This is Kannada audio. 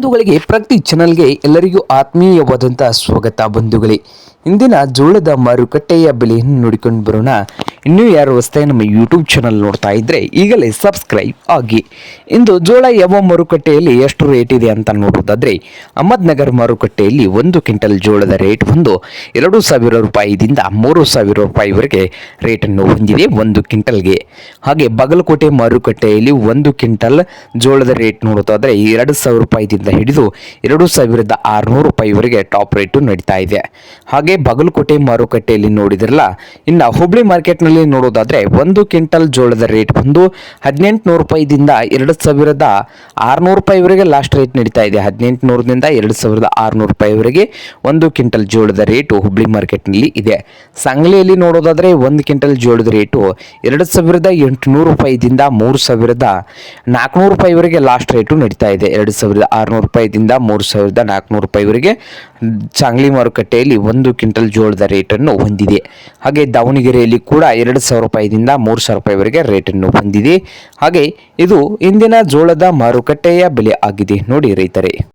ಬಂಧುಗಳಿಗೆ ಪ್ರತಿ ಚಾನಲ್ಗೆ ಎಲ್ಲರಿಗೂ ಆತ್ಮೀಯವಾದಂತಹ ಸ್ವಾಗತ ಬಂಧುಗಳೇ. ಇಂದಿನ ಜೋಳದ ಮಾರುಕಟ್ಟೆಯ ಬೆಲೆಯನ್ನು ನೋಡಿಕೊಂಡು ಬರೋಣ. ಇನ್ನೂ ಯಾರು ಹೊಸದಾಗಿ ನಮ್ಮ ಯೂಟ್ಯೂಬ್ ಚಾನಲ್ ನೋಡ್ತಾ ಇದ್ರೆ ಈಗಲೇ ಸಬ್ಸ್ಕ್ರೈಬ್ ಆಗಿ. ಇಂದು ಜೋಳ ಯಾವ ಮಾರುಕಟ್ಟೆಯಲ್ಲಿ ಎಷ್ಟು ರೇಟ್ ಇದೆ ಅಂತ ನೋಡೋದಾದ್ರೆ, ಅಹಮದ್ನಗರ್ ಮಾರುಕಟ್ಟೆಯಲ್ಲಿ 1 ಕ್ವಿಂಟಲ್ ಜೋಳದ ರೇಟ್ ಬಂದು 2,000 ರೂಪಾಯಿದಿಂದ 3,000 ರೂಪಾಯಿವರೆಗೆ ರೇಟನ್ನು ಹೊಂದಿದೆ 1 ಕ್ವಿಂಟಲ್ಗೆ. ಹಾಗೆ ಬಾಗಲಕೋಟೆ ಮಾರುಕಟ್ಟೆಯಲ್ಲಿ 1 ಕ್ವಿಂಟಲ್ ಜೋಳದ ರೇಟ್ ನೋಡೋದಾದ್ರೆ 2,000 ರೂಪಾಯಿದಿಂದ ಹಿಡಿದು 2,600 ರೂಪಾಯಿವರೆಗೆ ಟಾಪ್ ರೇಟು ನಡೀತಾ ಇದೆ. ಹಾಗೆ ಬಾಗಲಕೋಟೆ ಮಾರುಕಟ್ಟೆಯಲ್ಲಿ ನೋಡಿದ್ರಲ್ಲ, ಇನ್ನು ಹುಬ್ಳಿ ಮಾರ್ಕೆಟ್ನಲ್ಲಿ ನೋಡೋದಾದ್ರೆ 1 ಕ್ವಿಂಟಲ್ ಜೋಳದ ರೇಟ್ ಬಂದು 1,800 ರೂಪಾಯಿದಿಂದ 2,600 ರೂಪಾಯಿವರೆಗೆ ಲಾಸ್ಟ್ ರೇಟ್ ನಡೀತಾ ಇದೆ. 1,800ದಿಂದ 2,600 ರೂಪಾಯಿವರೆಗೆ 1 ಕ್ವಿಂಟಲ್ ಜೋಳದ ರೇಟು ಹುಬ್ಳಿ ಮಾರ್ಕೆಟ್ನಲ್ಲಿ ಇದೆ. ಸಂಗ್ಲೆಯಲ್ಲಿ ನೋಡೋದಾದ್ರೆ 1 ಕ್ವಿಂಟಲ್ ಜೋಳದ ರೇಟು 2,800 ರೂಪಾಯಿದಿಂದ 3,400 ರೂಪಾಯಿವರೆಗೆ ಲಾಸ್ಟ್ ರೇಟು ನಡೀತಾ ಇದೆ. 2,600 ರೂಪಾಯಿದಿಂದ 3,400 ರೂಪಾಯಿವರೆಗೆ ಸಾಂಗ್ಲಿ ಮಾರುಕಟ್ಟೆಯಲ್ಲಿ 1 ಕ್ವಿಂಟಲ್ ಜೋಳದ ರೇಟನ್ನು ಹೊಂದಿದೆ. ಹಾಗೆ ದಾವಣಗೆರೆಯಲ್ಲಿ ಕೂಡ 2,000 ರೂಪಾಯಿದಿಂದ 3,000 ರೂಪಾಯಿವರೆಗೆ ರೇಟನ್ನು ಹೊಂದಿದೆ. ಹಾಗೆ ಇದು ಇಂದಿನ ಜೋಳದ ಮಾರುಕಟ್ಟೆಯ ಬೆಲೆ ಆಗಿದೆ ನೋಡಿ ರೈತರೇ.